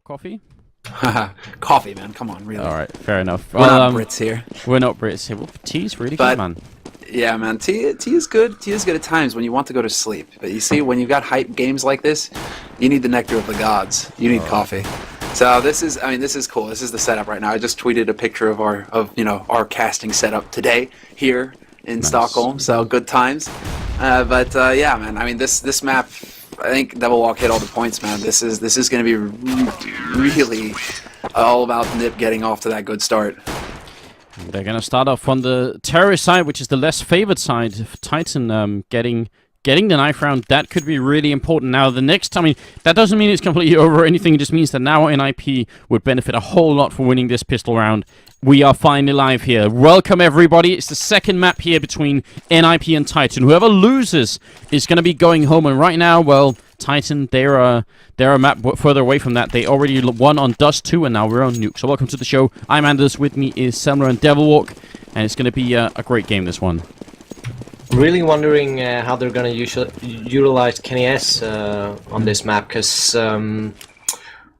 Coffee? Coffee, man. Come on, really. All right, fair enough. We're not Brits here. We're not Brits here. Well, tea's really good, man. Yeah, man. Tea is good. Tea is good at times when you want to go to sleep. But you see, when you've got hype games like this, you need the nectar of the gods. You need coffee. So this is cool. This is the setup right now. I just tweeted a picture of our casting setup today here in Stockholm. So good times. Yeah, man. I mean, this map, I think Devil Walk hit all the points, man. This is going to be really all about NiP getting off to that good start. They're going to start off on the terrorist side, which is the less favored side. If Titan getting the knife round, that could be really important. Now, the next, I mean, that doesn't mean it's completely over or anything. It just means that now NiP would benefit a whole lot for winning this pistol round. We are finally live here. Welcome, everybody. It's the second map here between NiP and Titan. Whoever loses is going to be going home. And right now, well, Titan, they're a map further away from that. They already won on Dust 2, and now we're on Nuke. So welcome to the show. I'm Anders. With me is Selmer and Devil Walk. And it's going to be a great game, this one. Really wondering how they're going to utilize Kenny S on this map, because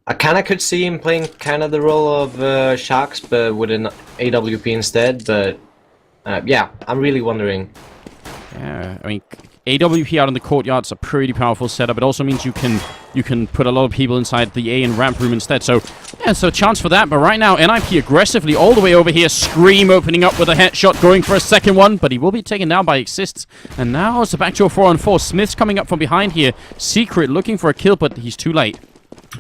I kind of could see him playing kind of the role of Shocks, but with an AWP instead. But yeah, I'm really wondering. Yeah, I mean, AWP out in the courtyard's a pretty powerful setup. It also means you can put a lot of people inside the A and ramp room instead. So yeah, so a chance for that. But right now, NiP aggressively all the way over here. Scream opening up with a headshot, going for a second one, but he will be taken down by Exists. And now it's back to a 4-on-4. Smith's coming up from behind here. Secret looking for a kill, but he's too late.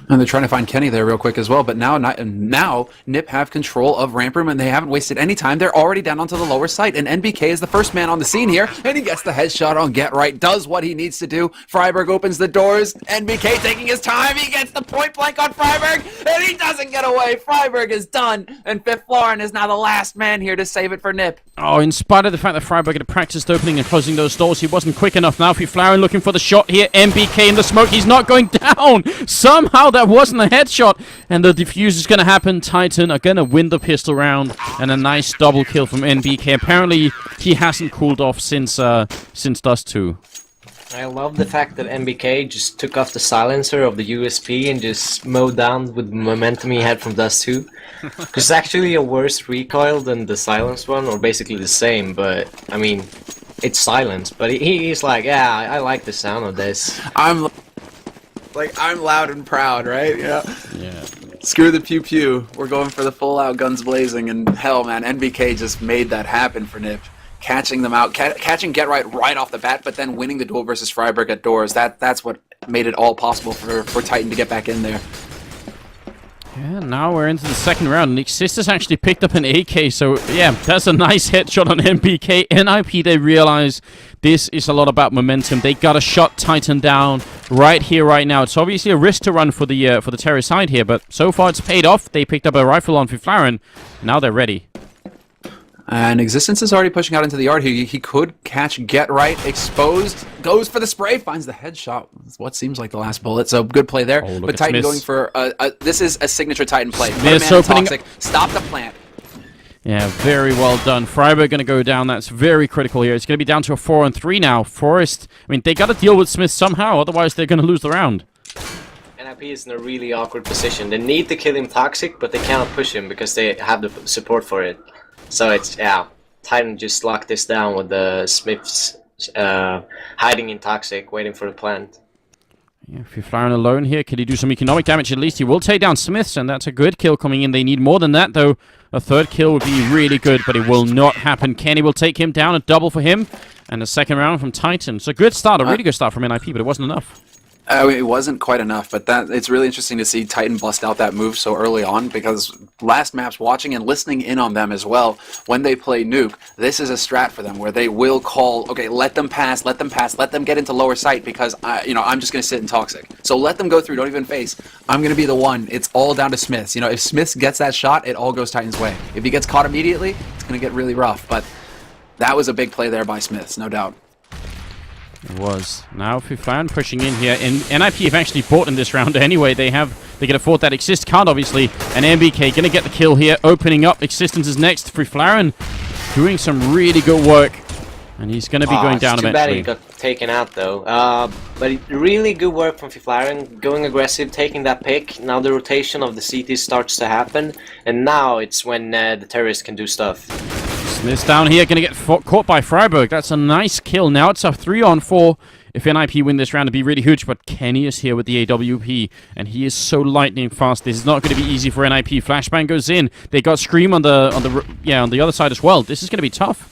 And they're trying to find Kenny there real quick as well, but now NiP have control of ramp room, and they haven't wasted any time. They're already down onto the lower site, and NBK is the first man on the scene here, and he gets the headshot on Get Right, does what he needs to do. Freiberg opens the doors, NBK taking his time, he gets the point blank on Freiberg, and he doesn't get away. Freiberg is done, and Fifth Florin is now the last man here to save it for NiP. Oh, in spite of the fact that Freiberg had practiced opening and closing those doors, he wasn't quick enough. Now Florin looking for the shot here, NBK in the smoke, he's not going down! Somehow that wasn't a headshot, and the defuse is going to happen. Titan are going to win the pistol round, and a nice double kill from NBK. Apparently, he hasn't cooled off since Dust 2. I love the fact that NBK just took off the silencer of the USP and just mowed down with the momentum he had from Dust 2. It's actually a worse recoil than the silenced one, or basically the same, but I mean, it's silenced. But he's like, yeah, I like the sound of this. I'm loud and proud, right? Yeah. Screw the pew pew. We're going for the full out guns blazing, and hell, man, NBK just made that happen for NiP. Catching them out, catching Get right off the bat, but then winning the duel versus Freiberg at doors. That's what made it all possible for Titan to get back in there. Yeah, now we're into the second round, and Exists actually picked up an AK, so yeah, that's a nice headshot on NBK. NiP, they realize this is a lot about momentum. They gotta shut Titan down right here, right now. It's obviously a risk to run for the terrorist side here, but so far it's paid off. They picked up a rifle on Florin. Now they're ready. And Existence is already pushing out into the yard here. He could catch Get Right, exposed, goes for the spray, finds the headshot. What seems like the last bullet, so good play there. Oh, but Titan going for, this is a signature Titan play. Smith's opening. Toxic, stop the plant. Yeah, very well done. Freiberg going to go down. That's very critical here. It's going to be down to a 4-on-3 now. Forest, I mean, they got to deal with Smith somehow, otherwise they're going to lose the round. NiP is in a really awkward position. They need to kill him Toxic, but they cannot push him because they have the support for it. So it's, yeah, Titan just locked this down with the Smiths hiding in Toxic, waiting for the plant. Yeah, if you're Florin alone here, can he do some economic damage? At least he will take down Smiths, and that's a good kill coming in. They need more than that, though. A third kill would be really good, but it will not happen. Kenny will take him down, a double for him, and a second round from Titan. So a good start, a really good start from NiP, but it wasn't enough. It wasn't quite enough, but it's really interesting to see Titan bust out that move so early on, because last maps, watching and listening in on them as well, when they play Nuke, this is a strat for them where they will call, okay, let them pass, let them get into lower sight, because I'm just going to sit in Toxic. So let them go through, don't even face. I'm going to be the one. It's all down to Smiths. If Smiths gets that shot, it all goes Titan's way. If he gets caught immediately, it's going to get really rough, but that was a big play there by Smiths, no doubt. It was. Now Florin pushing in here, and NiP have actually fought in this round anyway. They can afford that. Exist can't, obviously, and NBK gonna get the kill here, opening up. Existence is next. Florin doing some really good work, And he's going to be going down too bad eventually. he got taken out though. But really good work from Fiflaren, going aggressive, taking that pick. Now the rotation of the CT starts to happen, and now it's when the terrorists can do stuff. Smith's down here, going to get caught by Freiburg. That's a nice kill. Now it's a 3-on-4. If NiP win this round, it'd be really huge, but Kenny is here with the AWP, and he is so lightning fast. This is not going to be easy for NiP. Flashbang goes in. They got Scream on the other side as well. This is going to be tough.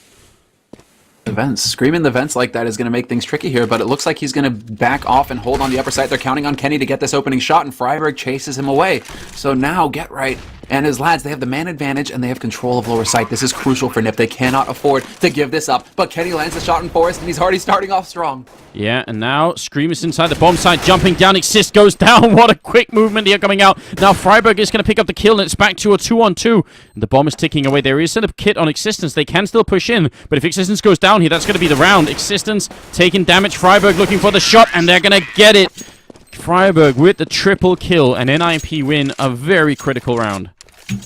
The vents. Screaming the vents like that is going to make things tricky here, but it looks like he's going to back off and hold on the upper side. They're counting on Kenny to get this opening shot, and Freiburg chases him away. So now Get Right and his lads, they have the man advantage, and they have control of lower sight. This is crucial for NiP. They cannot afford to give this up, but Kenny lands the shot in Forest, and he's already starting off strong. Yeah, and now Scream is inside the bomb site, jumping down. Exist goes down. What a quick movement here coming out. Now Freiburg is going to pick up the kill, and it's back to a 2-on-2. And the bomb is ticking away. There is a kit on Existence. They can still push in, but if Existence goes down here, that's going to be the round. Existence taking damage. Freiburg looking for the shot, and they're going to get it. Freiburg with the triple kill, and NiP win a very critical round.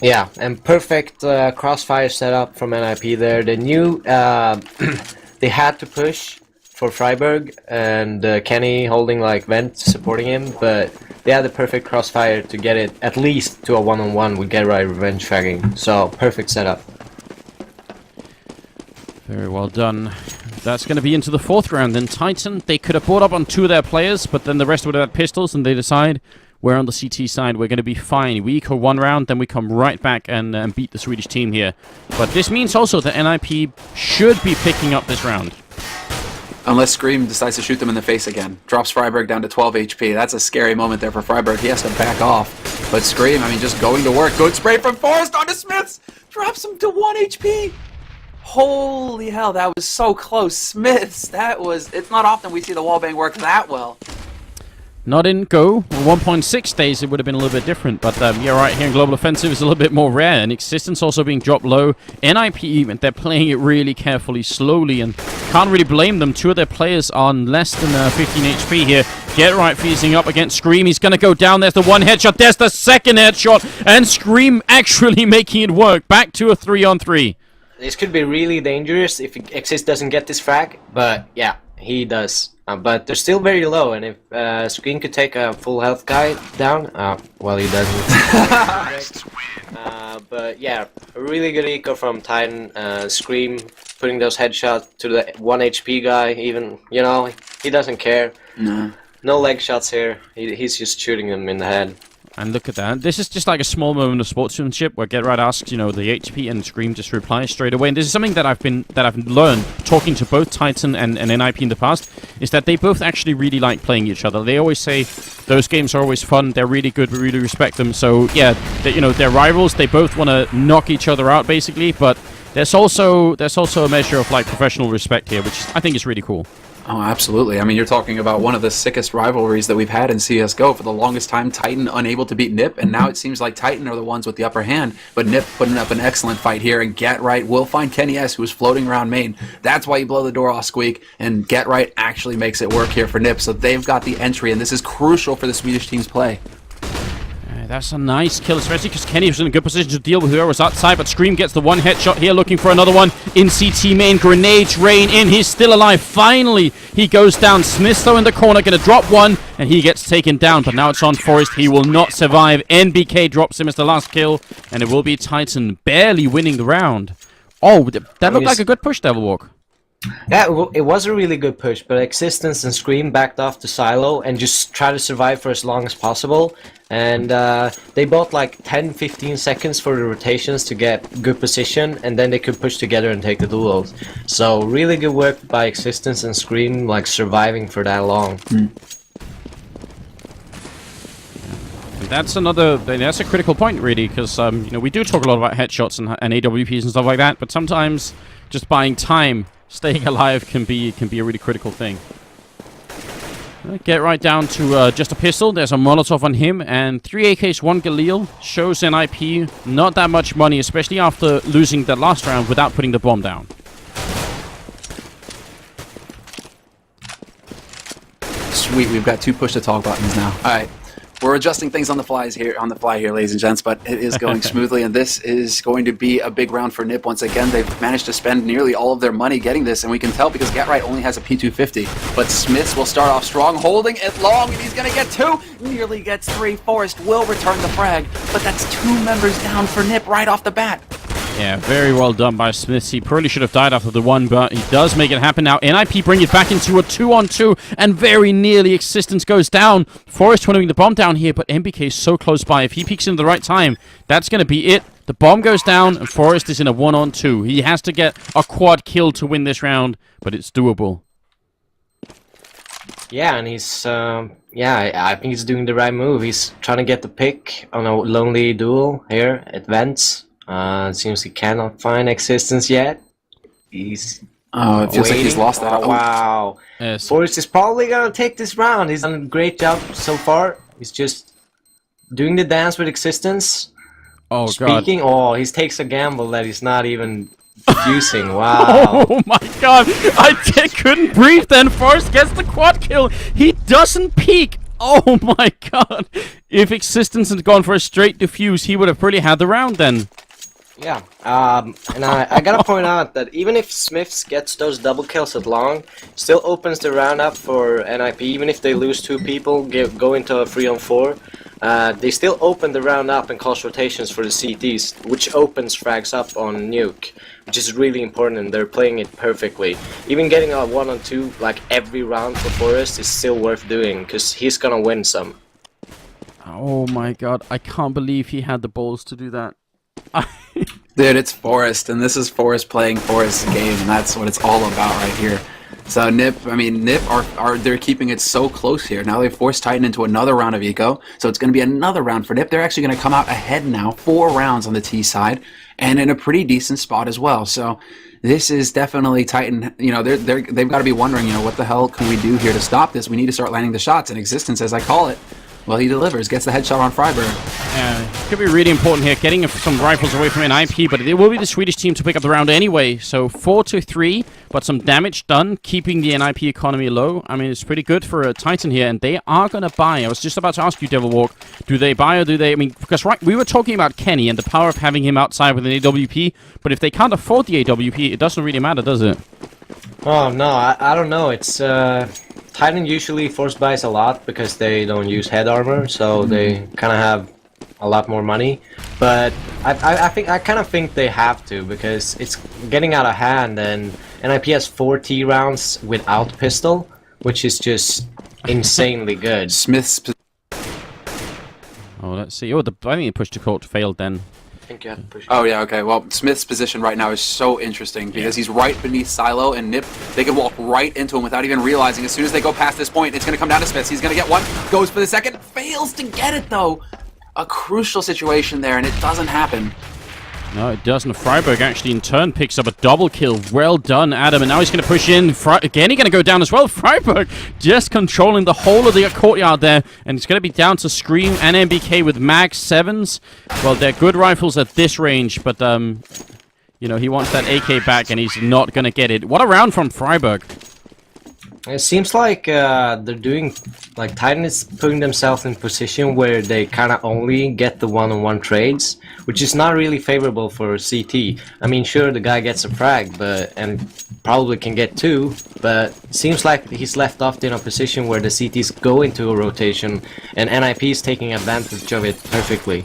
Yeah, and perfect crossfire setup from NiP there. They knew they had to push for Freiburg, and Kenny holding like vent supporting him, but they had the perfect crossfire to get it at least to a 1-on-1 with Get Right revenge fragging. So perfect setup. Very well done. That's going to be into the 4th round. Then Titan, they could have brought up on 2 of their players, but then the rest would have had pistols, and they decide we're on the CT side. We're going to be fine. We eco 1 round, then we come right back and beat the Swedish team here. But this means also that NiP should be picking up this round. Unless Scream decides to shoot them in the face again. Drops Freiburg down to 12 HP. That's a scary moment there for Freiburg. He has to back off. But Scream, I mean, just going to work. Good spray from Forrest onto Smiths. Drops him to 1 HP. Holy hell, that was so close. Smiths, that was... It's not often we see the wallbang work that well. Not in Go. 1.6 days, it would have been a little bit different. But yeah, right here in Global Offensive is a little bit more rare. And Existence also being dropped low. NiP, they're playing it really carefully, slowly. And can't really blame them. 2 of their players on less than 15 HP here. Get Right freezing up against Scream. He's going to go down. There's the 1 headshot. There's the 2nd headshot. And Scream actually making it work. Back to a 3-on-3. This could be really dangerous if Exist doesn't get this frag, but yeah, he does. But they're still very low, and if Screen could take a full health guy down, well, he doesn't. But yeah, a really good eco from Titan. Scream putting those headshots to the 1 HP guy, even, you know, he doesn't care. No leg shots here, he's just shooting them in the head. And look at that. This is just like a small moment of sportsmanship where Get Right asks, you know, the HP, and Scream just replies straight away. And this is something that I've learned talking to both Titan and NiP in the past, is that they both actually really like playing each other. They always say those games are always fun. They're really good. We really respect them. So yeah, you know, they're rivals. They both want to knock each other out basically. But there's also a measure of like professional respect here, which I think is really cool. Oh, absolutely. I mean, you're talking about one of the sickest rivalries that we've had in CSGO. For the longest time, Titan unable to beat NiP, and now it seems like Titan are the ones with the upper hand, but NiP putting up an excellent fight here, and Get Right will find Kenny S, who is floating around main. That's why you blow the door off, Squeak, and Get Right actually makes it work here for NiP, so they've got the entry, and this is crucial for the Swedish team's play. That's a nice kill, especially because Kenny was in a good position to deal with whoever was outside, but Scream gets the 1 headshot here, looking for another one in CT main. Grenades rain in. He's still alive. Finally, he goes down. Smith's though in the corner, going to drop 1, and he gets taken down, but now it's on Forest. He will not survive. NBK drops him as the last kill, and it will be Titan barely winning the round. Oh, that looked like a good push, Devilwalk. Yeah, it was a really good push, but Existence and Scream backed off to Silo and just tried to survive for as long as possible. And they bought like 10-15 seconds for the rotations to get good position, and then they could push together and take the duels. So really good work by Existence and Scream, like surviving for that long. That's a critical point, really, because you know, we do talk a lot about headshots and AWPs and stuff like that, but sometimes just buying time, staying alive can be a really critical thing. Get right down to just a pistol. There's a Molotov on him, and 3 AKs, 1 Galil. Shows NiP not that much money, especially after losing the last round without putting the bomb down. Sweet, we've got 2 push-to-talk buttons now. All right. We're adjusting things on the fly here, ladies and gents, but it is going smoothly, and this is going to be a big round for NiP. Once again, they've managed to spend nearly all of their money getting this, and we can tell because GetRight only has a P250. But Smiths will start off strong, holding it long, and he's going to get 2, nearly gets 3. Forrest will return the frag, but that's 2 members down for NiP right off the bat. Yeah, very well done by Smiths. He probably should have died after the 1, but he does make it happen now. NiP bring it back into a 2-on-2, and very nearly Existence goes down. Forrest trying to bring the bomb down here, but NBK is so close by. If he peeks in the right time, that's going to be it. The bomb goes down, and Forrest is in a 1-on-2. He has to get a quad kill to win this round, but it's doable. Yeah, and he's, I think he's doing the right move. He's trying to get the pick on a lonely duel here at Vents. It seems he cannot find Existence yet. He's it feels like he's lost that. Wow. Yes. Forrest is probably gonna take this round. He's done a great job so far. He's just doing the dance with Existence. Oh, Speaking, God. he takes a gamble that he's not even using. Wow. Oh, my God. I couldn't breathe then. Forrest gets the quad kill. He doesn't peek. Oh, my God. If Existence had gone for a straight defuse, he would have pretty had the round then. Yeah, and I gotta point out that even if Smiths gets those double kills at long, still opens the round up for NiP. Even if they lose 2 people, go into a 3-on-4, they still open the round up and cause rotations for the CTs, which opens frags up on Nuke, which is really important, and they're playing it perfectly. Even getting a 1-on-2 like every round for Forrest is still worth doing, because he's gonna win some. Oh, my God. I can't believe he had the balls to do that. Dude, it's Forrest, and this is Forrest playing Forrest's game, and that's what it's all about right here. So NiP, they're keeping it so close here. Now they've forced Titan into another round of eco, so it's going to be another round for NiP. They're actually going to come out ahead now, 4 rounds on the T side, and in a pretty decent spot as well. So this is definitely Titan. You know, they've got to be wondering, you know, what the hell can we do here to stop this? We need to start landing the shots in Existence, as I call it. Well, he delivers, gets the headshot on Freiburg. Yeah, could be really important here, getting some rifles away from NiP, but it will be the Swedish team to pick up the round anyway. So 4-3, but some damage done, keeping the NiP economy low. I mean, it's pretty good for a Titan here, and they are going to buy. I was just about to ask you, Devil Walk, do they buy or do they... I mean, because we were talking about Kenny and the power of having him outside with an AWP, but if they can't afford the AWP, it doesn't really matter, does it? Oh, no, I don't know. It's... Titan usually force buys a lot because they don't use head armor, so they kind of have a lot more money. But I kind of think they have to, because it's getting out of hand, and NiP has 4 T rounds without pistol, which is just insanely good. Smith's... Oh, let's see. Oh, I think the push to court failed then. I think you have to push. Oh, yeah, okay. Well, Smith's position right now is so interesting because he's right beneath Silo, and NiP, they can walk right into him without even realizing. As soon as they go past this point, it's going to come down to Smiths. He's going to get 1, goes for the second, fails to get it, though. A crucial situation there, and it doesn't happen. No, it doesn't. Freiburg actually in turn picks up a double kill. Well done, Adam. And now he's going to push in. Again, he's going to go down as well. Freiburg just controlling the whole of the courtyard there. And it's going to be down to Scream and NBK with Mag 7s. Well, they're good rifles at this range, but, you know, he wants that AK back, and he's not going to get it. What a round from Freiburg. It seems like they're doing, like, Titan is putting themselves in position where they kind of only get the one-on-one trades, which is not really favorable for CT. I mean, sure, the guy gets a frag, and probably can get 2, but seems like he's left off in a position where the CTs go into a rotation, and NiP is taking advantage of it perfectly.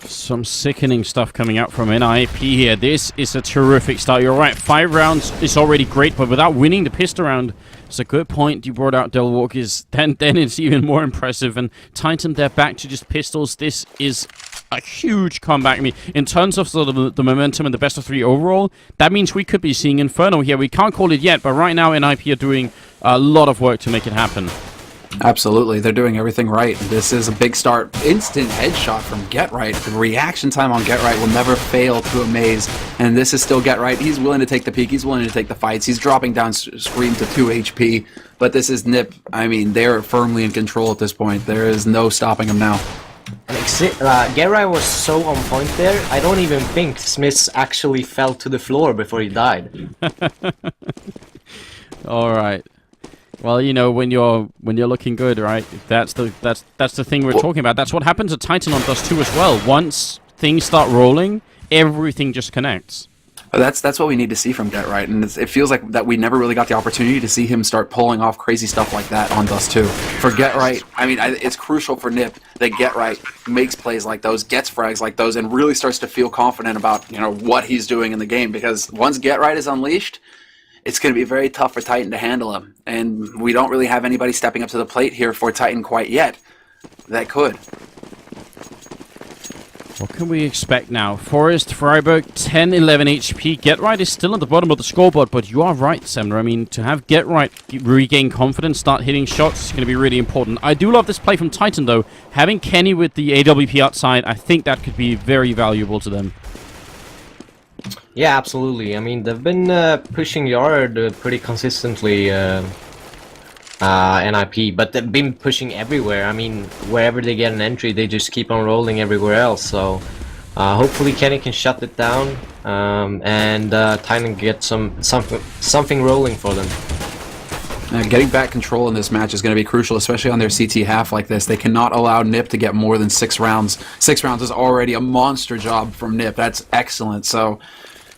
Some sickening stuff coming out from NiP here. This is a terrific start. You're right, 5 rounds is already great, but without winning the pistol round, it's a good point you brought out, Del Walk, then it's even more impressive. And Titan, they're back to just pistols. This is a huge comeback. I mean, in terms of sort of the momentum and the best of 3 overall, that means we could be seeing Inferno here. We can't call it yet, but right now NiP are doing a lot of work to make it happen. Absolutely, they're doing everything right. This is a big start. Instant headshot from GetRight. The reaction time on GetRight will never fail to amaze. And this is still GetRight. He's willing to take the peek. He's willing to take the fights. He's dropping down Scream to 2 HP. But this is NiP. I mean, they're firmly in control at this point. There is no stopping them now. GetRight was so on point there, I don't even think Smiths actually fell to the floor before he died. All right. Well, you know, when you're looking good, right? That's the thing we're talking about. That's what happens at Titan on Dust 2 as well. Once things start rolling, everything just connects. That's what we need to see from Get Right, and it feels like that we never really got the opportunity to see him start pulling off crazy stuff like that on Dust 2. For Get Right, I mean, it's crucial for NiP that Get Right makes plays like those, gets frags like those, and really starts to feel confident about, you know, what he's doing in the game, because once Get Right is unleashed, it's going to be very tough for Titan to handle him, and we don't really have anybody stepping up to the plate here for Titan quite yet that could. What can we expect now? Forest, Freiburg, 10, 11 HP. Get Right is still at the bottom of the scoreboard, but you are right, Semner. I mean, to have Get Right regain confidence, start hitting shots, is going to be really important. I do love this play from Titan, though. Having Kenny with the AWP outside, I think that could be very valuable to them. Yeah, absolutely. I mean, they've been pushing Yard pretty consistently, NiP, but they've been pushing everywhere. I mean, wherever they get an entry, they just keep on rolling everywhere else. So hopefully Kenny can shut it down and Titan get something rolling for them. Getting back control in this match is going to be crucial, especially on their CT half like this. They cannot allow NiP to get more than 6 rounds. 6 rounds is already a monster job from NiP. That's excellent. So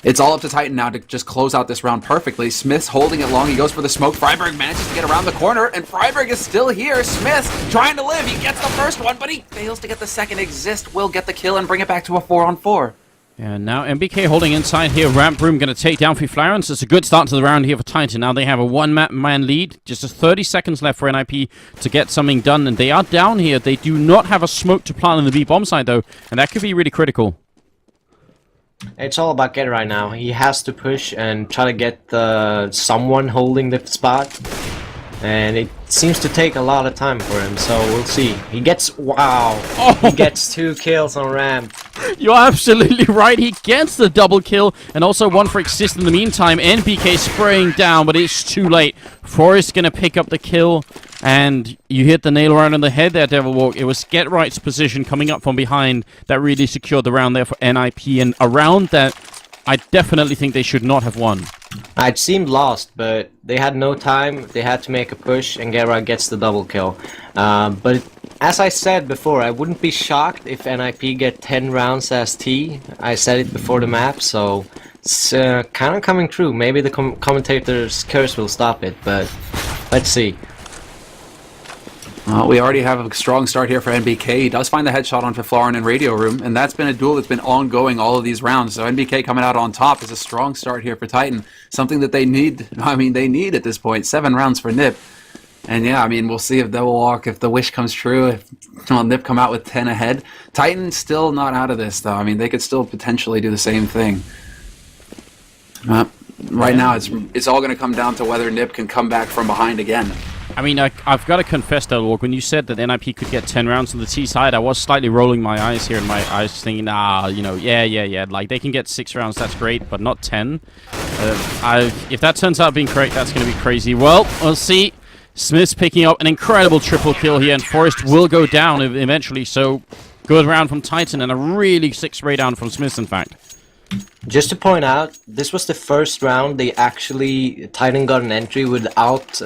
it's all up to Titan now to just close out this round perfectly. Smith's holding it long. He goes for the smoke. Freiburg manages to get around the corner, and Freiburg is still here. Smith's trying to live. He gets the first one, but he fails to get the second. Exist will get the kill and bring it back to a 4-on-4. Yeah, now MBK holding inside here. Ramp Room going to take down Fiflarens. It's a good start to the round here for Titan. Now they have a one-man lead. Just 30 seconds left for NiP to get something done, and they are down here. They do not have a smoke to plant on the B bomb side, though, and that could be really critical. It's all about Get Right now. He has to push and try to get someone holding the spot. And it seems to take a lot of time for him, so we'll see. He gets... Wow! Oh. He gets 2 kills on ramp. You're absolutely right. He gets the double kill, and also one for Exist in the meantime. NBK spraying down, but it's too late. Forrest going to pick up the kill, and you hit the nail right on the head there, Devil Walk. It was Get Right's position coming up from behind that really secured the round there for NiP, and a round that I definitely think they should not have won. It seemed lost, but they had no time. They had to make a push, and Get Right gets the double kill. But as I said before, I wouldn't be shocked if NiP get 10 rounds as T. I said it before the map, so it's kind of coming true. Maybe the commentator's curse will stop it, but let's see. We already have a strong start here for NBK. He does find the headshot on Fiflaren in Radio Room, and that's been a duel that's been ongoing all of these rounds. So NBK coming out on top is a strong start here for Titan. Something that they need, they need at this point. 7 rounds for NiP. And yeah, we'll see if Devil Walk, if the wish comes true, if NiP come out with 10 ahead. Titan's still not out of this, though. They could still potentially do the same thing. Right now, it's all going to come down to whether NiP can come back from behind again. I've got to confess, though, Walk, when you said that NiP could get 10 rounds on the T side, I was slightly rolling my eyes here, and my eyes thinking, yeah, like, they can get 6 rounds, that's great, but not 10. If that turns out being correct, that's going to be crazy. Well, we'll see. Smith's picking up an incredible triple kill here, and Forrest will go down eventually, so good round from Titan, and a really sick spray down from Smith, in fact. Just to point out, this was the first round Titan got an entry without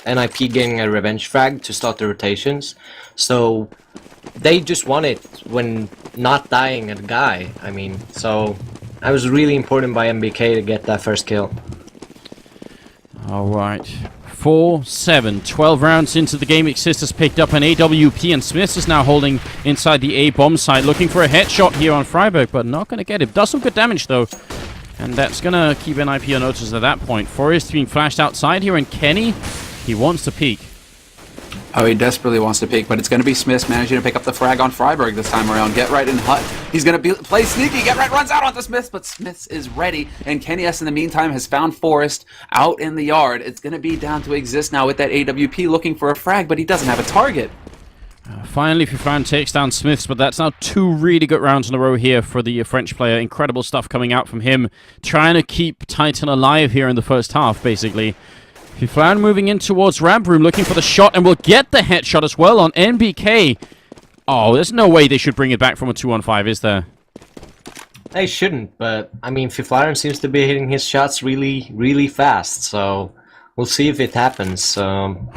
NiP getting a revenge frag to start the rotations, so they just won it when not dying at a guy. So that was really important by MBK to get that first kill. Alright, 4-7, 12 rounds into the game. Exist has picked up an AWP, and Smith is now holding inside the A bomb side, looking for a headshot here on Freiburg, but not going to get it. Does some good damage, though, and that's going to keep NiP on notice at that point. Forrest being flashed outside here, and Kenny, he wants to peek. Oh, he desperately wants to peek, but it's going to be Smith managing to pick up the frag on Freiburg this time around. Get Right in Hut. He's going to play sneaky. Get Right runs out onto Smith, but Smith is ready. And Kenny S, in the meantime, has found Forrest out in the yard. It's going to be down to Exist now with that AWP looking for a frag, but he doesn't have a target. Finally, Fifran takes down Smiths, but that's now 2 really good rounds in a row here for the French player. Incredible stuff coming out from him, trying to keep Titan alive here in the first half, basically. Fiflan moving in towards Ramp Room, looking for the shot, and will get the headshot as well on NBK. Oh, there's no way they should bring it back from a 2-on-5, is there? They shouldn't, but Fiflaren seems to be hitting his shots really, really fast, so we'll see if it happens.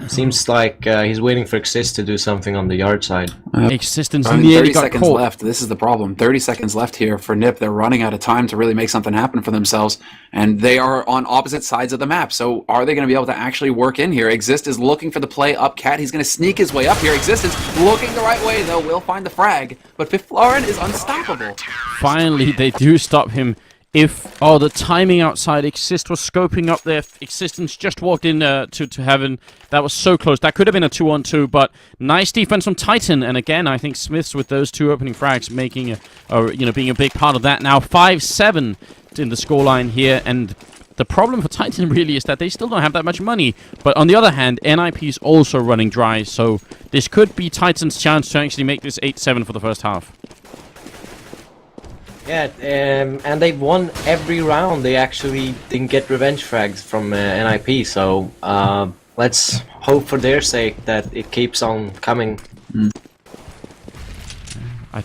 Seems like he's waiting for Exist to do something on the yard side. Existence I mean, nearly 30 got seconds caught. left. This is the problem. 30 seconds left here for NiP. They're running out of time to really make something happen for themselves, and they are on opposite sides of the map. So are they going to be able to actually work in here? Exist is looking for the play up cat. He's going to sneak his way up here. Existence looking the right way, though, will find the frag, but Fiflaurin is unstoppable. Finally, they do stop him. Oh, the timing outside. Exist was scoping up there. Existence just walked in to heaven. That was so close. That could have been a 2-on-2, but nice defense from Titan. And again, I think Smiths with those 2 opening frags making being a big part of that. Now 5-7 in the scoreline here, and the problem for Titan really is that they still don't have that much money. But on the other hand, NiP is also running dry, so this could be Titan's chance to actually make this 8-7 for the first half. Yeah, and they've won every round. They actually didn't get revenge frags from NiP, so let's hope for their sake that it keeps on coming. I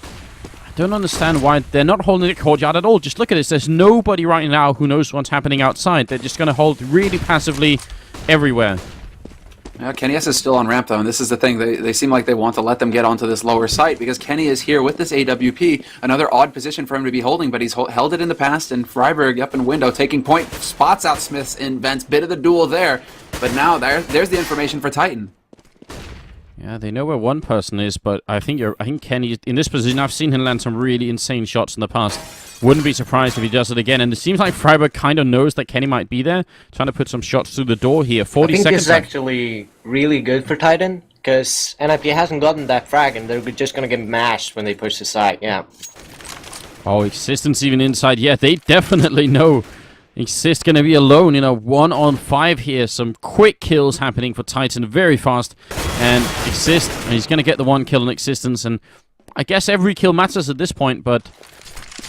don't understand why they're not holding the courtyard at all. Just look at this. There's nobody right now who knows what's happening outside. They're just going to hold really passively everywhere. Kenny S is still on ramp, though, and this is the thing. They seem like they want to let them get onto this lower site because Kenny is here with this AWP. Another odd position for him to be holding, but he's held it in the past, and Freiburg up in window, taking point, spots out Smiths in vents. Bit of the duel there, but now there's the information for Titan. Yeah, they know where one person is, but I think Kenny in this position. I've seen him land some really insane shots in the past. Wouldn't be surprised if he does it again. And it seems like Freiburg kind of knows that Kenny might be there, trying to put some shots through the door here. 40 I think seconds. this is actually really good for Titan because NiP hasn't gotten that frag, and they're just gonna get mashed when they push the side. Yeah. Oh, Existence even inside. Yeah, they definitely know. Exist going to be alone in a 1-on-5 here. Some quick kills happening for Titan very fast. And Exist, he's going to get the 1 kill on Existence. And I guess every kill matters at this point, but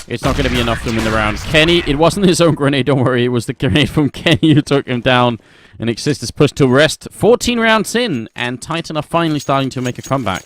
it's not going to be enough to win the round. Kenny, it wasn't his own grenade, don't worry. It was the grenade from Kenny who took him down. And Exist is pushed to rest. 14 rounds in, and Titan are finally starting to make a comeback.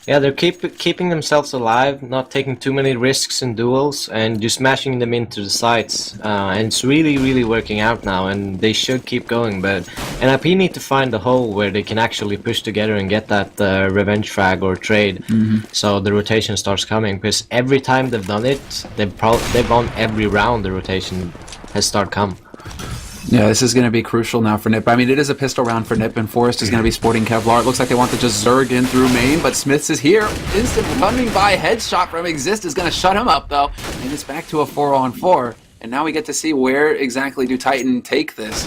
Yeah, they're keeping themselves alive, not taking too many risks in duels, and just smashing them into the sites. And it's really working out now, and they should keep going. But NiP need to find a hole where they can actually push together and get that revenge frag or trade, so the rotation starts coming. Because every time they've done it, they've won every round. The rotation has started come. Yeah, this is going to be crucial now for NiP. I mean, it is a pistol round for NiP, and Forrest is going to be sporting Kevlar. It looks like they want to just zerg in through main, but Smiths is here. Instant running by headshot from Exist is going to shut him up, though. And it's back to a 4-on-4. And now we get to see where exactly do Titan take this.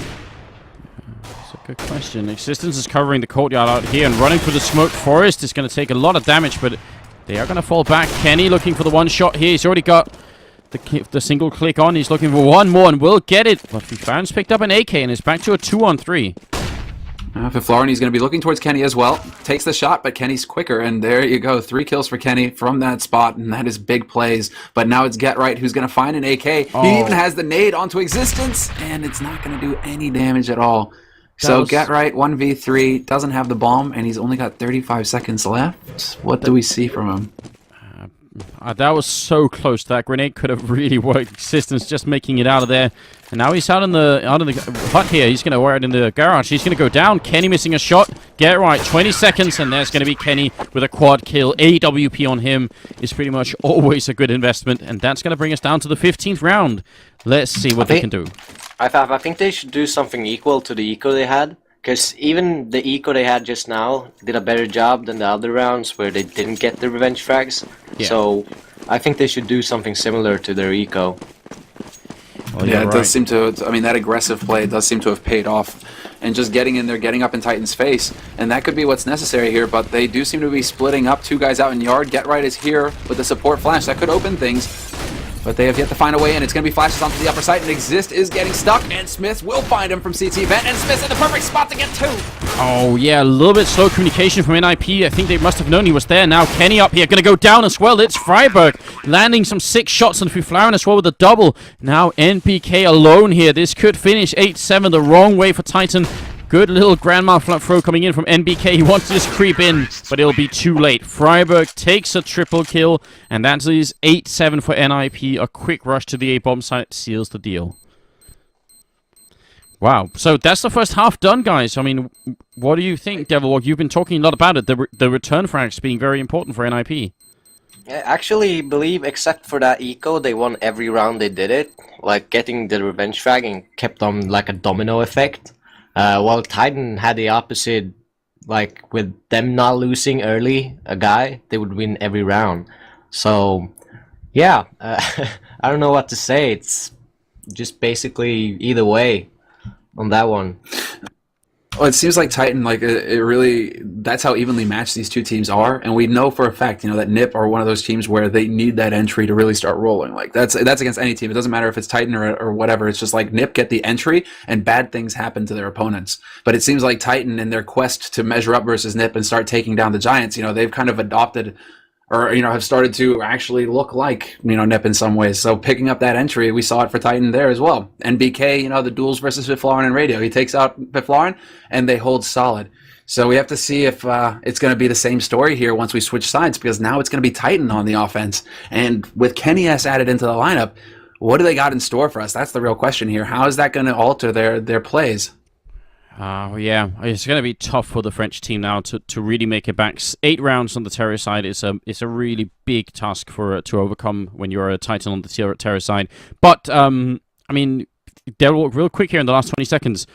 That's a good question. Existence is covering the courtyard out here and running through the smoke. Forest is going to take a lot of damage, but they are going to fall back. Kenny looking for the 1 shot here. He's already got the single click on. He's looking for 1 more and will get it. But Fiflaurin's picked up an AK and is back to a 2-on-3. Fiflaurin, he's going to be looking towards Kenny as well. Takes the shot, but Kenny's quicker. And there you go. 3 kills for Kenny from that spot. And that is big plays. But now it's Get Right who's going to find an AK. Oh. He even has the nade onto Existence. And it's not going to do any damage at all. So Get Right, 1v3, doesn't have the bomb. And he's only got 35 seconds left. What do we see from him? That was so close. That grenade could have really worked. Existence just making it out of there. And now he's out in the hut here. He's going to wear it in the garage. He's going to go down. Kenny missing a shot. Get right. 20 seconds, and there's going to be Kenny with a quad kill. AWP on him is pretty much always a good investment. And that's going to bring us down to the 15th round. Let's see what they can do. I think they should do something equal to the eco they had. Because even the eco they had just now did a better job than the other rounds where they didn't get the revenge frags. Yeah. So I think they should do something similar to their eco. Well, yeah, it does seem to. I mean, that aggressive play does seem to have paid off. And just getting in there, getting up in Titan's face. And that could be what's necessary here, but they do seem to be splitting up. 2 guys out in yard. Get Right is here with the support flash. That could open things. But they have yet to find a way in. It's going to be flashes onto the upper side, and Exist is getting stuck, and Smith will find him from CT vent, and Smith's in the perfect spot to get 2. Oh, yeah, a little bit slow communication from NiP. I think they must have known he was there. Now Kenny up here, going to go down as well. It's Freiburg landing some 6 shots on Fiflaurin as well with a double. Now NPK alone here. This could finish 8-7 the wrong way for Titan. Good little grandma throw coming in from NBK. He wants to just creep in, but it'll be too late. Freiburg takes a triple kill, and that is 8-7 for NiP. A quick rush to the A-bomb site seals the deal. Wow. So that's the first half done, guys. I mean, what do you think, Devilwalk? You've been talking a lot about it. The return frags being very important for NiP. I actually believe, except for that eco, they won every round they did it. Like getting the revenge frag and kept on like a domino effect. While Titan had the opposite, like with them not losing early a guy, they would win every round. So, yeah, I don't know what to say. It's just basically either way on that one. Well, it seems like Titan, like it really, that's how evenly matched these two teams are, and we know for a fact, that NiP are one of those teams where they need that entry to really start rolling. Like that's against any team. It doesn't matter if it's Titan or whatever. It's just like NiP get the entry, and bad things happen to their opponents. But it seems like Titan, in their quest to measure up versus NiP and start taking down the giants, they've kind of adopted, or have started to actually look like NiP in some ways. So picking up that entry, we saw it for Titan there as well. NBK, the duels versus Viflaren and Radio, he takes out Viflaren and they hold solid. So we have to see if it's going to be the same story here once we switch sides, because now it's going to be Titan on the offense, and with Kenny S added into the lineup, what do they got in store for us? That's the real question here. How is that going to alter their plays? Yeah, it's going to be tough for the French team now to really make it back. 8 rounds on the Terror side is a really big task to overcome when you're a Titan on the Terror side. But I mean, real quick here in the last 20 seconds.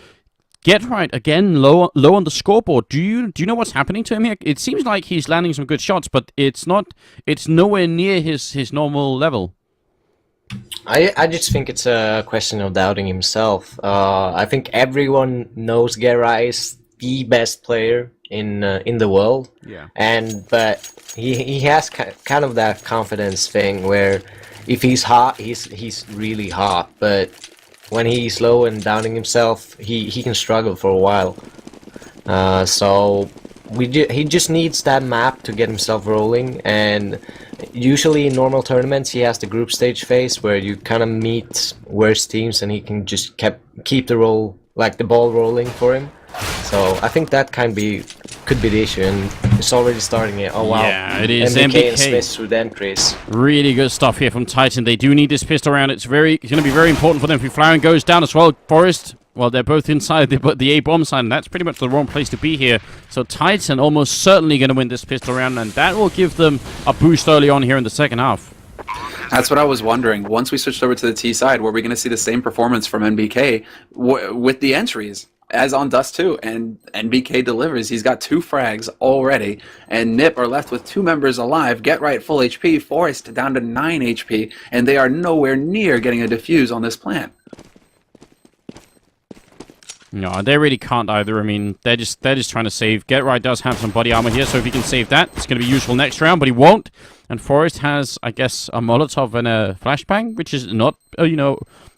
Get right again, low on the scoreboard. Do you know what's happening to him here? It seems like he's landing some good shots, but it's nowhere near his normal level. I just think it's a question of doubting himself. I think everyone knows Guerra is the best player in the world. Yeah. But he has kind of that confidence thing where if he's hot, he's really hot. But when he's low and doubting himself, he can struggle for a while. So he just needs that map to get himself rolling, and usually in normal tournaments he has the group stage phase where you kind of meet worse teams and he can just keep the ball rolling for him. So I think that could be the issue, and it's already starting it. Oh wow. Yeah, it is. NBK and Smith with entries. Really good stuff here from Titan. They do need this pistol round. It's going to be very important for them. If Flaren goes down as well, Forest, well, they're both inside the A-bomb side, and that's pretty much the wrong place to be here. So Titan almost certainly going to win this pistol round, and that will give them a boost early on here in the second half. That's what I was wondering. Once we switched over to the T side, were we going to see the same performance from NBK with the entries as on Dust 2? And NBK delivers. He's got 2 frags already, and NiP are left with 2 members alive. Get Right full HP, Forest down to 9 HP, and they are nowhere near getting a defuse on this plant. No, they really can't either. I mean, they're just trying to save. Get Right does have some body armor here, so if he can save that, it's going to be useful next round, but he won't. And Forest has, I guess, a Molotov and a flashbang, which is not, I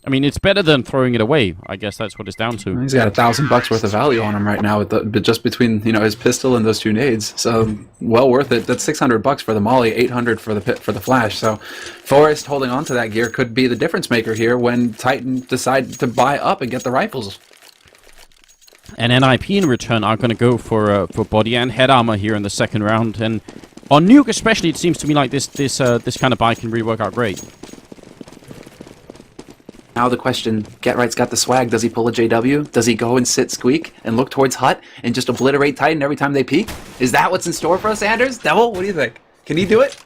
mean, it's better than throwing it away. I guess that's what it's down to. He's got $1,000 worth of value on him right now, but just between his pistol and those 2 nades. So well worth it. That's $600 for the molly, $800 for the flash. So Forest holding on to that gear could be the difference maker here when Titan decide to buy up and get the rifles. And NiP in return are going to go for body and head armor here in the second round. And on Nuke especially, it seems to me like this kind of buy can really work out great. Now the question, Get Right's got the swag. Does he pull a JW? Does he go and sit Squeak and look towards Hut and just obliterate Titan every time they peek? Is that what's in store for us, Anders? Devil, what do you think? Can he do it?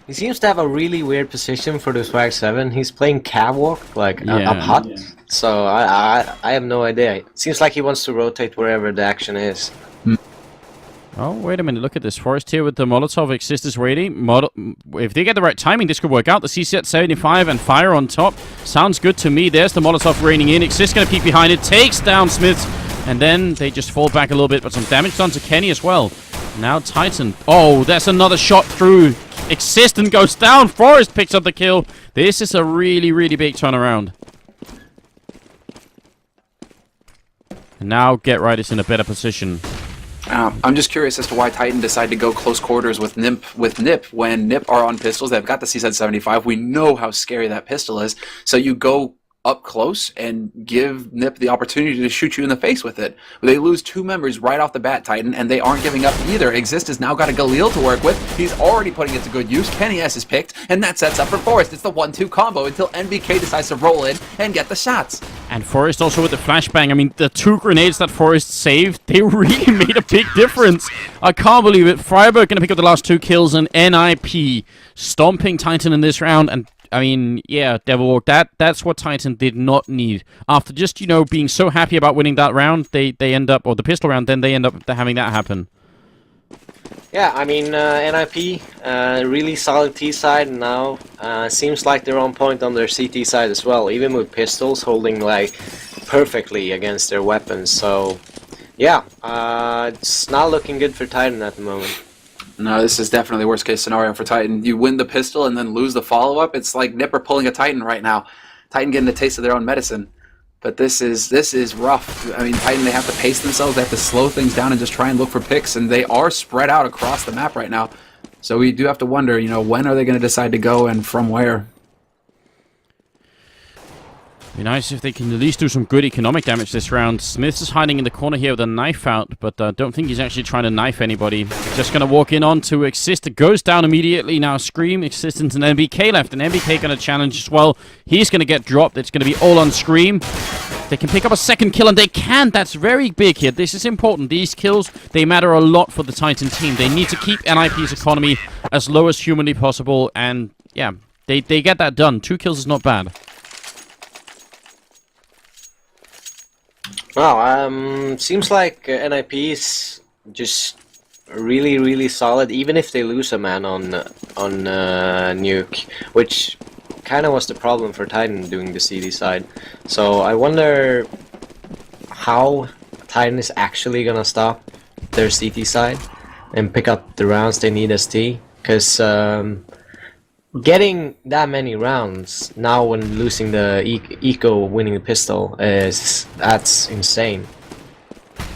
He seems to have a really weird position for the Swag 7. He's playing catwalk, up hot. Yeah. So I have no idea. It seems like he wants to rotate wherever the action is. Oh, wait a minute. Look at this. Forest here with the Molotov Existence ready. If they get the right timing, this could work out. The CC at 75 and fire on top. Sounds good to me. There's the Molotov raining in. Exist going to peek behind it. Takes down Smiths. And then they just fall back a little bit. But some damage done to Kenny as well. Now Titan. Oh, that's another shot through. Exist and goes down. Forest picks up the kill. This is a really, really big turnaround. And now Get Right is in a better position. I'm just curious as to why Titan decided to go close quarters with NiP when NiP are on pistols. They've got the CZ75. We know how scary that pistol is. So you go up close and give NiP the opportunity to shoot you in the face with it. They lose 2 members right off the bat, Titan, and they aren't giving up either. Exist has now got a Galil to work with. He's already putting it to good use. Kenny S is picked, and that sets up for Forest. It's the 1-2 combo until NBK decides to roll in and get the shots. And Forrest also with the flashbang. I mean, the 2 grenades that Forrest saved, they really made a big difference. I can't believe it. Freiburg going to pick up the last 2 kills, and NiP stomping Titan in this round. And, I mean, yeah, Devilwalk, that's what Titan did not need. After just, you know, being so happy about winning that round, they end up, or the pistol round, then they end up having that happen. Yeah, I mean, NiP, really solid T side now. Seems like they're on point on their CT side as well, even with pistols holding like perfectly against their weapons. So, yeah, it's not looking good for Titan at the moment. No, this is definitely worst case scenario for Titan. You win the pistol and then lose the follow-up. It's like NiP are pulling a Titan right now. Titan getting a taste of their own medicine. But this is rough. I mean, Titan, they have to pace themselves. They have to slow things down and just try and look for picks. And they are spread out across the map right now. So we do have to wonder, you know, when are they going to decide to go and from where? Be nice if they can at least do some good economic damage this round. Smiths is hiding in the corner here with a knife out, but don't think he's actually trying to knife anybody. Just going to walk in on to Exist. It goes down immediately now. Scream, Existence, and NBK left. And NBK going to challenge as well. He's going to get dropped. It's going to be all on Scream. They can pick up a second kill, and they can. That's very big here. This is important. These kills, they matter a lot for the Titan team. They need to keep NiP's economy as low as humanly possible, and yeah, they get that done. 2 kills is not bad. Well, seems like NiP is just really, really solid, even if they lose a man on Nuke, which kind of was the problem for Titan doing the CD side. So I wonder how Titan is actually gonna stop their CT side and pick up the rounds they need as T, because getting that many rounds now when losing the eco winning the pistol that's insane.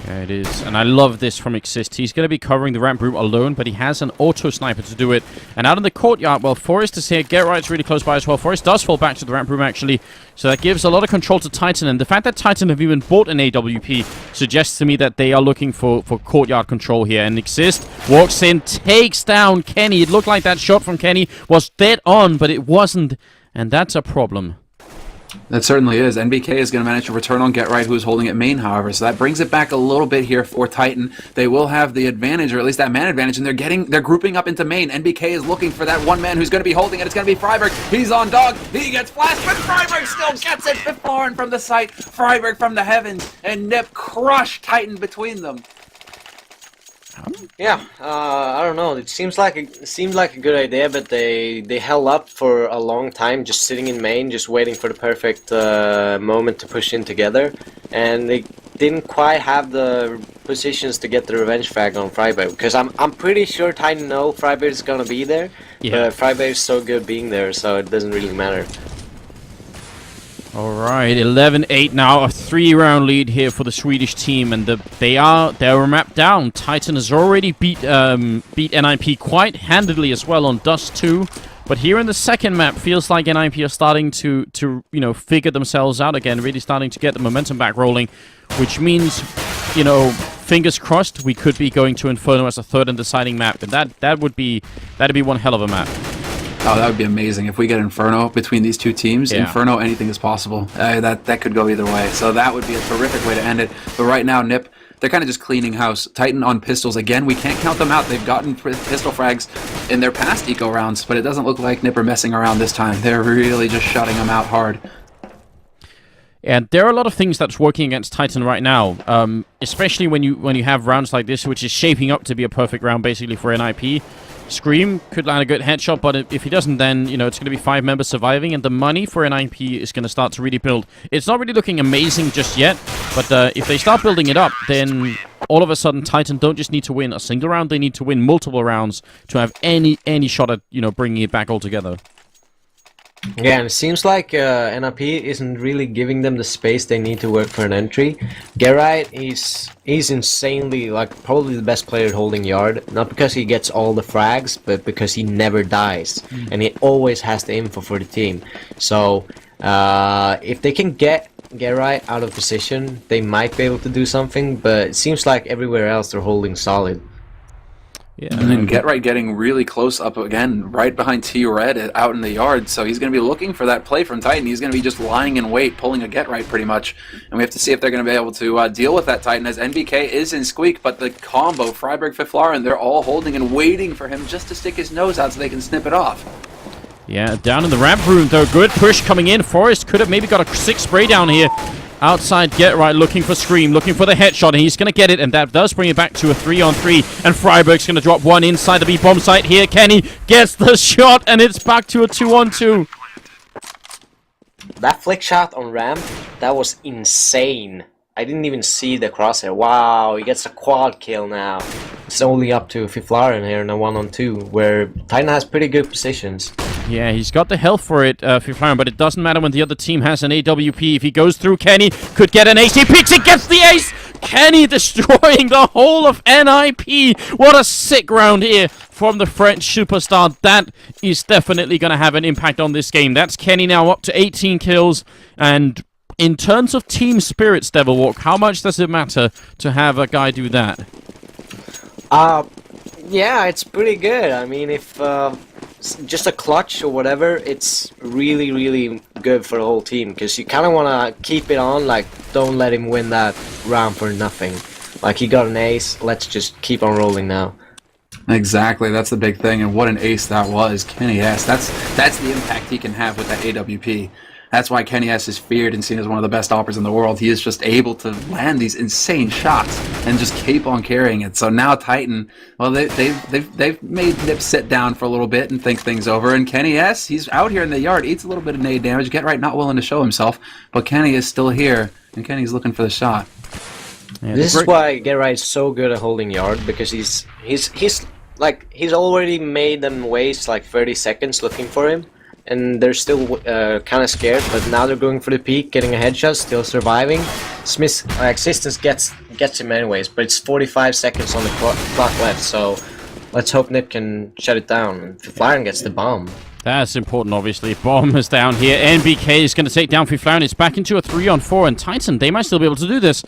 Yeah, it is. And I love this from Exist. He's going to be covering the ramp room alone, but he has an auto sniper to do it. And out in the courtyard, well, Forrest is here. Get Right's really close by as well. Forrest does fall back to the ramp room, actually. So that gives a lot of control to Titan. And the fact that Titan have even bought an AWP suggests to me that they are looking for courtyard control here. And Exist walks in, takes down Kenny. It looked like that shot from Kenny was dead on, but it wasn't. And that's a problem. That certainly is. NBK is going to manage to return on Get Right, who is holding it main, however. So that brings it back a little bit here for Titan. They will have the advantage, or at least that man advantage, and they're grouping up into main. NBK is looking for that one man who's going to be holding it. It's going to be Freiburg. He's on dog. He gets flashed, but Freiburg still gets it. Fifth Lauren from the site. Freiburg from the heavens, and NiP crushed Titan between them. Yeah, I don't know. It seemed like a good idea, but they held up for a long time, just sitting in main, just waiting for the perfect moment to push in together, and they didn't quite have the positions to get the revenge frag on Freiburg. Because I'm pretty sure Titan know Freiburg is gonna be there, but Freiburg is so good being there, so it doesn't really matter. Alright, 11-8 now, a 3-round lead here for the Swedish team, and they're mapped down. Titan has already beat NiP quite handedly as well on Dust 2, but here in the second map, feels like NiP are starting to you know, figure themselves out again, really starting to get the momentum back rolling, which means, you know, fingers crossed, we could be going to Inferno as a third and deciding map, and that'd be one hell of a map. Oh, that would be amazing if we get Inferno between these two teams. Yeah. Inferno, anything is possible. That could go either way. So that would be a terrific way to end it. But right now, NiP, they're kind of just cleaning house. Titan on pistols again. We can't count them out. They've gotten pistol frags in their past eco rounds, but it doesn't look like NiP are messing around this time. They're really just shutting them out hard. And there are a lot of things that's working against Titan right now, especially when you have rounds like this, which is shaping up to be a perfect round basically for NiP. Scream could land a good headshot, but if he doesn't, then, you know, it's going to be 5 members surviving, and the money for NiP is going to start to really build. It's not really looking amazing just yet, but if they start building it up, then all of a sudden Titan don't just need to win a single round, they need to win multiple rounds to have any shot at, you know, bringing it back all together. Yeah, and it seems like NiP isn't really giving them the space they need to work for an entry. Gerrit, he's insanely, like, probably the best player holding yard. Not because he gets all the frags, but because he never dies. And he always has the info for the team. So, if they can get Gerrit out of position, they might be able to do something. But it seems like everywhere else they're holding solid. Yeah. And then Get Right getting really close up again, right behind T-Red out in the yard. So he's going to be looking for that play from Titan. He's going to be just lying in wait, pulling a Get Right pretty much. And we have to see if they're going to be able to deal with that Titan, as NBK is in Squeak. But the combo, Freiburg, Fiflaren, they're all holding and waiting for him just to stick his nose out so they can snip it off. Yeah, down in the ramp room, though. Good push coming in. Forrest could have maybe got a 6 spray down here. Outside Get Right, looking for Scream, looking for the headshot, and he's going to get it, and that does bring it back to a 3-on-3, and Freiburg's going to drop one inside the B-bomb site here. Kenny gets the shot, and it's back to a 2-on-2. That flick shot on ramp, that was insane. I didn't even see the crosshair. Wow, he gets a quad kill now. It's only up to Fiflaren here in a 1-on-2, where Titan has pretty good positions. Yeah, he's got the health for it, Fiflaren, but it doesn't matter when the other team has an AWP. If he goes through, Kenny could get an ace. He picks it, gets the ace! Kenny destroying the whole of NiP. What a sick round here from the French superstar. That is definitely going to have an impact on this game. That's Kenny now up to 18 kills. And in terms of team spirits, Devilwalk, how much does it matter to have a guy do that? Yeah, it's pretty good. I mean, if just a clutch or whatever, it's really, really good for the whole team, because you kind of want to keep it on, like, don't let him win that round for nothing. Like, he got an ace, let's just keep on rolling now. Exactly, that's the big thing, and what an ace that was. Kenny S, that's the impact he can have with that AWP. That's why Kenny S is feared and seen as one of the best operators in the world. He is just able to land these insane shots and just keep on carrying it. So now Titan, well, they've made NiP sit down for a little bit and think things over. And Kenny S, he's out here in the yard, eats a little bit of nade damage. Get Right not willing to show himself, but Kenny is still here, and Kenny's looking for the shot. Yeah, this is why Get Right is so good at holding yard, because he's already made them waste like 30 seconds looking for him. And they're still kind of scared, but now they're going for the peak, getting a headshot, still surviving. Smith's existence gets him anyways, but it's 45 seconds on the clock left, so let's hope NiP can shut it down. And Fiflaren gets the bomb. That's important, obviously. Bomb is down here. NBK is going to take down Fiflaren. It's back into a 3-on-4, and Titan, they might still be able to do this.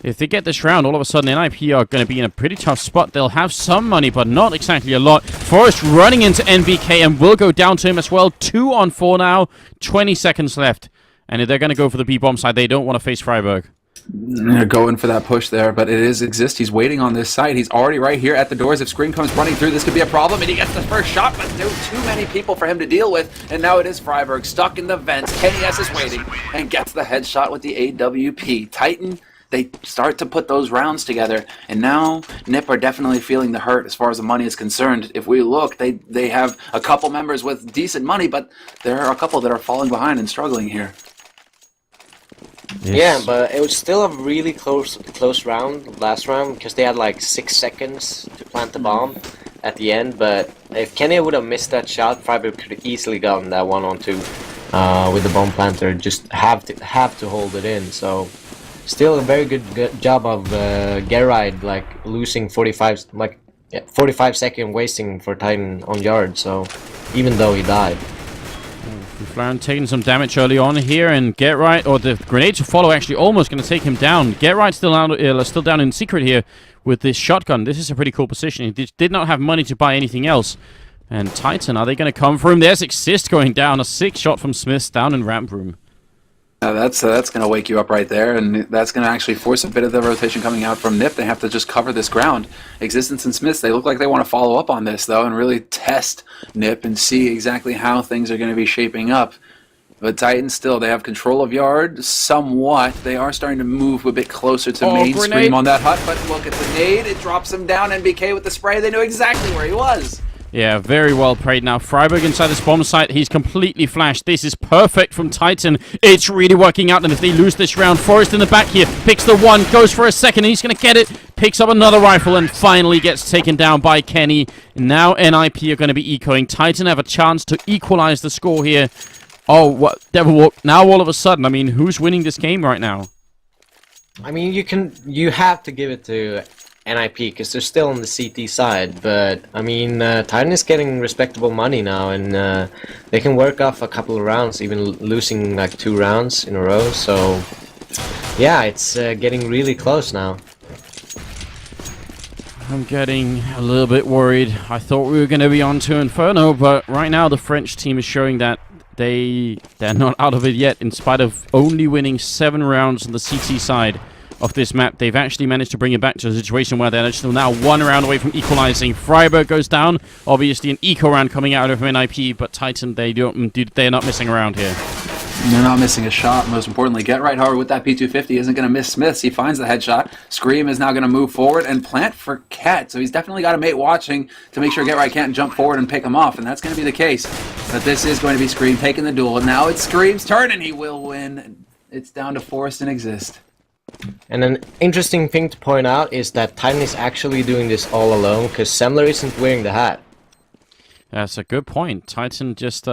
If they get this round, all of a sudden NiP are going to be in a pretty tough spot. They'll have some money, but not exactly a lot. Forrest running into NBK and will go down to him as well. 2-on-4 now. 20 seconds left. And if they're going to go for the B-bomb side, they don't want to face Freiburg. They're going for that push there, but it is Exist. He's waiting on this side. He's already right here at the doors. If Scream comes running through, this could be a problem, and he gets the first shot, but there are too many people for him to deal with, and now it is Freiburg stuck in the vents. Kenny S is waiting and gets the headshot with the AWP. Titan, they start to put those rounds together, and now NiP are definitely feeling the hurt as far as the money is concerned. If we look, they have a couple members with decent money, but there are a couple that are falling behind and struggling here. Yes. Yeah, but it was still a really close round, last round, because they had like 6 seconds to plant the bomb at the end. But if Kenny would have missed that shot, Freiburg could have easily gotten that 1-on-2 with the bomb planter. Just have to hold it in. So still a very good job of Gerride, like losing 45 second wasting for Titan on yard. So even though he died. Fiflaren taking some damage early on here, and Get Right, or the grenade to follow, actually almost going to take him down. Get Right still down in secret here with this shotgun. This is a pretty cool position. He did not have money to buy anything else. And Titan, are they going to come for him? There's Exist going down. A 6 shot from Smiths down in ramp room. That's going to wake you up right there, and that's going to actually force a bit of the rotation coming out from NiP. They have to just cover this ground. Existence and Smiths, they look like they want to follow up on this, though, and really test NiP and see exactly how things are going to be shaping up. But Titans still, they have control of yard somewhat. They are starting to move a bit closer to mainstream on that hut, but look at the nade. It drops him down. NBK with the spray. They knew exactly where he was. Yeah, very well played now. Freiburg inside this bomb site. He's completely flashed. This is perfect from Titan. It's really working out, and if they lose this round, Forrest in the back here picks the one, goes for a second, and he's going to get it. Picks up another rifle and finally gets taken down by Kenny. Now NiP are going to be ecoing. Titan have a chance to equalize the score here. Oh, what? Devilwalk. Now all of a sudden, I mean, who's winning this game right now? I mean, you have to give it to NiP, because they're still on the CT side, but I mean, Titan is getting respectable money now, and they can work off a couple of rounds, even losing like 2 rounds in a row, so yeah, it's getting really close now. I'm getting a little bit worried. I thought we were going to be on to Inferno, but right now the French team is showing that they're not out of it yet. In spite of only winning 7 rounds on the CT side of this map, they've actually managed to bring it back to a situation where they're still now 1 round away from equalizing. Freiburg goes down. Obviously an eco round coming out of NiP, but Titan, they're not missing around here. They're not missing a shot. Most importantly, Get Right Hard with that P250 isn't going to miss Smiths. He finds the headshot. Scream is now going to move forward and plant for Cat. So he's definitely got a mate watching to make sure Get Right can't jump forward and pick him off. And that's going to be the case. But this is going to be Scream taking the duel. And now it's Scream's turn and he will win. It's down to Forest and Exist. And an interesting thing to point out is that Titan is actually doing this all alone because Semler isn't wearing the hat. That's a good point. Titan just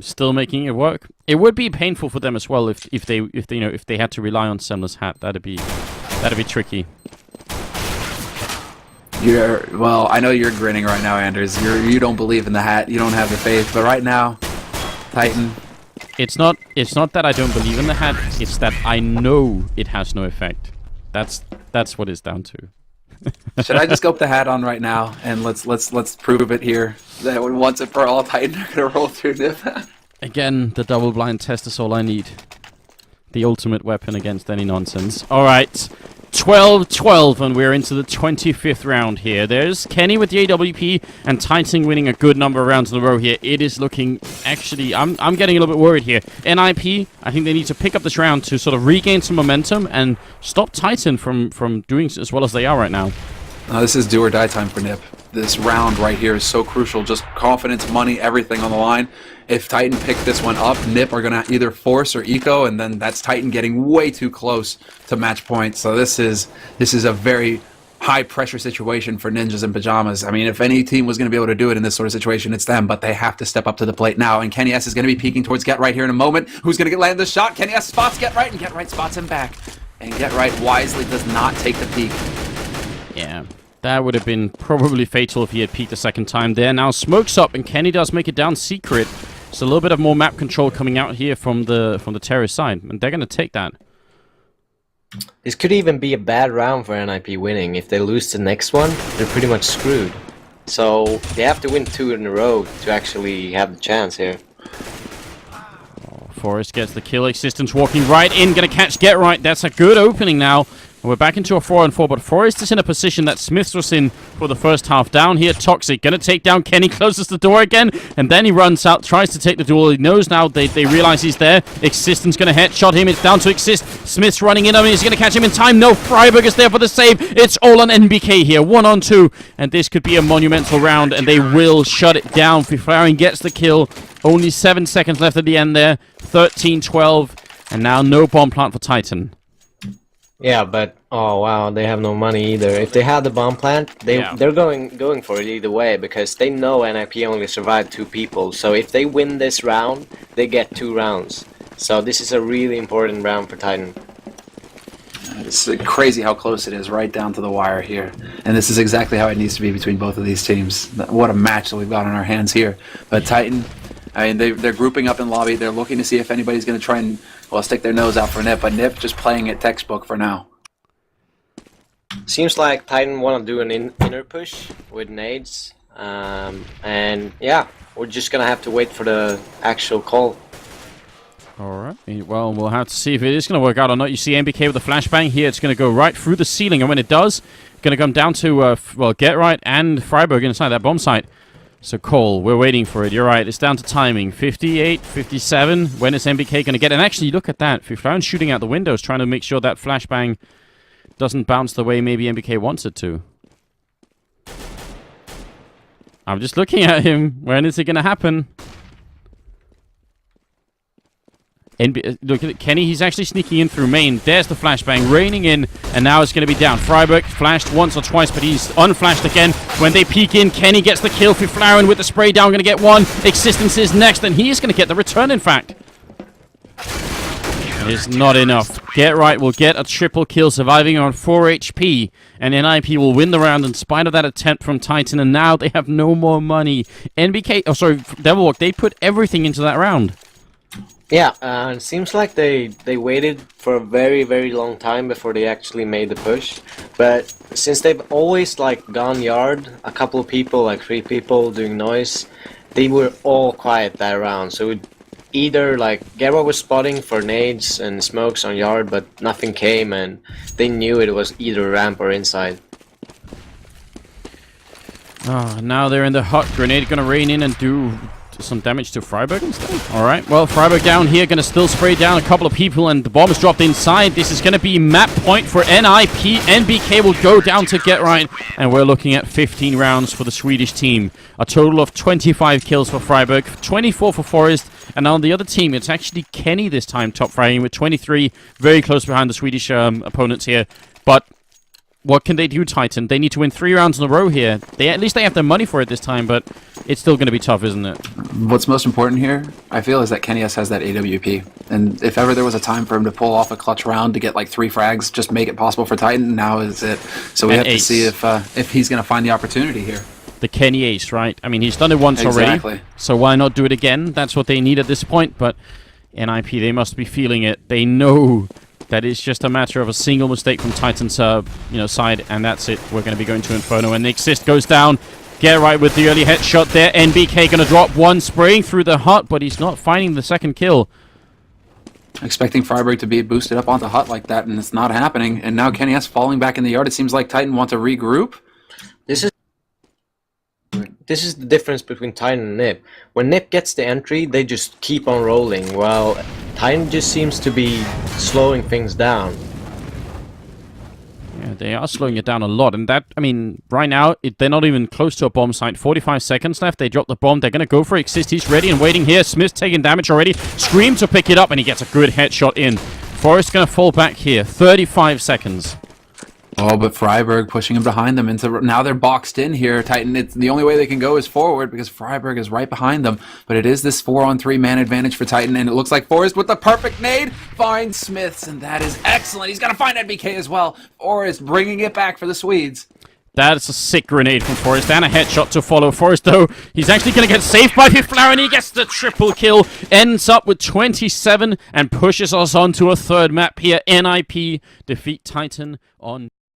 still making it work. It would be painful for them as well if they had to rely on Semler's hat. That'd be tricky. Well, I know you're grinning right now, Anders. You don't believe in the hat. You don't have the faith. But right now, Titan. It's not that I don't believe in the hat. It's that I know it has no effect. That's what it's down to. Should I just go put the hat on right now and let's prove it here that once and for all Titan are gonna roll through NiP? Again, the double blind test is all I need. The ultimate weapon against any nonsense. All right, 12-12, and we're into the 25th round here. There's Kenny with the AWP and Titan winning a good number of rounds in a row here. It is looking, actually, I'm getting a little bit worried here. NiP, I think they need to pick up this round to sort of regain some momentum and stop Titan from doing as well as they are right now. This is do or die time for NiP. This round right here is so crucial. Just confidence, money, everything on the line. If Titan pick this one up, NiP are going to either force or eco, and then that's Titan getting way too close to match point. So this is a very high pressure situation for Ninjas in Pajamas. I mean, if any team was going to be able to do it in this sort of situation, it's them, but they have to step up to the plate now. And Kenny S is going to be peeking towards Get Right here in a moment. Who's going to land the shot? Kenny S spots Get Right, and Get Right spots him back. And Get Right wisely does not take the peek. Yeah. That would have been probably fatal if he had peeked a second time there. Now smoke's up, and Kenny does make it down secret. So a little bit of more map control coming out here from the terrorist side, and they're going to take that. This could even be a bad round for NiP winning. If they lose the next one, they're pretty much screwed. So they have to win 2 in a row to actually have the chance here. Forrest gets the kill. Existence walking right in, going to catch Get Right. That's a good opening now. And we're back into a 4-on-4, but Forrest is in a position that Smiths was in for the first half. Down here, Toxic, going to take down Kenny, closes the door again, and then he runs out, tries to take the duel. He knows now they realize he's there. Existence going to headshot him. It's down to Exist. Smiths running in. I mean, he's going to catch him in time. No, Freiburg is there for the save. It's all on NBK here, 1-on-2, and this could be a monumental round, and they will shut it down. Fiflaren gets the kill. Only 7 seconds left at the end there. 13-12, and now no bomb plant for Titan. Yeah, but oh wow, they have no money either. If they had the bomb plant, they're going for it either way because they know NiP only survived 2 people. So if they win this round, they get 2 rounds. So this is a really important round for Titan. It's crazy how close it is, right down to the wire here. And this is exactly how it needs to be between both of these teams. What a match that we've got on our hands here. But Titan, I mean, they're grouping up in lobby. They're looking to see if anybody's going to try and, well, stick their nose out for NiP, but NiP just playing it textbook for now. Seems like Titan want to do an inner push with nades. And yeah, we're just going to have to wait for the actual call. Alright, well, we'll have to see if it is going to work out or not. You see NBK with the flashbang here. It's going to go right through the ceiling, and when it does, going to come down to, well, Get Right and Freiburg inside that bomb site. So Cole, we're waiting for it. You're right. It's down to timing. 58, 57. When is NBK going to get? And actually, look at that. Fiflaren shooting out the windows, trying to make sure that flashbang doesn't bounce the way maybe NBK wants it to. I'm just looking at him. When is it going to happen? Look at Kenny, he's actually sneaking in through main. There's the flashbang, raining in, and now it's going to be down. Freiburg flashed once or twice, but he's unflashed again. When they peek in, Kenny gets the kill. Fiflaren with the spray down, going to get 1. Existence is next, and he is going to get the return, in fact. It's not enough. Get Right will get a triple kill, surviving on 4 HP, and NiP will win the round in spite of that attempt from Titan, and now they have no more money. NBK, oh sorry, Devilwalk, they put everything into that round. Yeah, it seems like they waited for a very, very long time before they actually made the push. But since they've always like gone yard, a couple of people, like 3 people doing noise, they were all quiet that round. So either like Gera was spotting for nades and smokes on yard, but nothing came, and they knew it was either ramp or inside. Oh, now they're in the hut. Grenade gonna rain in and do some damage to Freiburg instead. Alright, well, Freiburg down here, gonna still spray down a couple of people, and the bomb is dropped inside. This is gonna be map point for NiP. NBK will go down to get right, and we're looking at 15 rounds for the Swedish team. A total of 25 kills for Freiburg, 24 for Forest, and on the other team, it's actually Kenny this time top fragging with 23, very close behind the Swedish opponents here. But what can they do, Titan? They need to win 3 rounds in a row here. At least they have their money for it this time, but it's still going to be tough, isn't it? What's most important here, I feel, is that Kenny S has that AWP. And if ever there was a time for him to pull off a clutch round to get like 3 frags, just make it possible for Titan, now is it. So we have to see if he's going to find the opportunity here. The Kenny Ace, right? I mean, he's done it once already, so why not do it again? That's what they need at this point, but NiP, they must be feeling it. They know that it's just a matter of a single mistake from Titan's side, and that's it. We're going to be going to Inferno, and the Exist goes down. Get right with the early headshot there. NBK going to drop one, spraying through the hut, but he's not finding the second kill. Expecting Freiburg to be boosted up onto hut like that, and it's not happening. And now Kenny S falling back in the yard. It seems like Titan want to regroup. This is the difference between Titan and NiP. When NiP gets the entry, they just keep on rolling, while Titan just seems to be slowing things down. Yeah, they are slowing it down a lot, and that, I mean, right now, they're not even close to a bomb site. 45 seconds left, they drop the bomb, they're going to go for it. Exist, he's ready and waiting here. Smith's taking damage already. Scream to pick it up, and he gets a good headshot in. Forrest going to fall back here. 35 seconds. Oh, but Freiburg pushing him behind them into now they're boxed in here. Titan, it's the only way they can go is forward because Freiburg is right behind them. But it is this 4-on-3 man advantage for Titan, and it looks like Forrest with the perfect nade finds Smiths, and that is excellent. He's gonna find NBK as well. Forrest bringing it back for the Swedes. That's a sick grenade from Forrest, and a headshot to follow. Forrest, though, he's actually going to get saved by Piflower, and he gets the triple kill. Ends up with 27 and pushes us on to a third map here. NiP defeat Titan on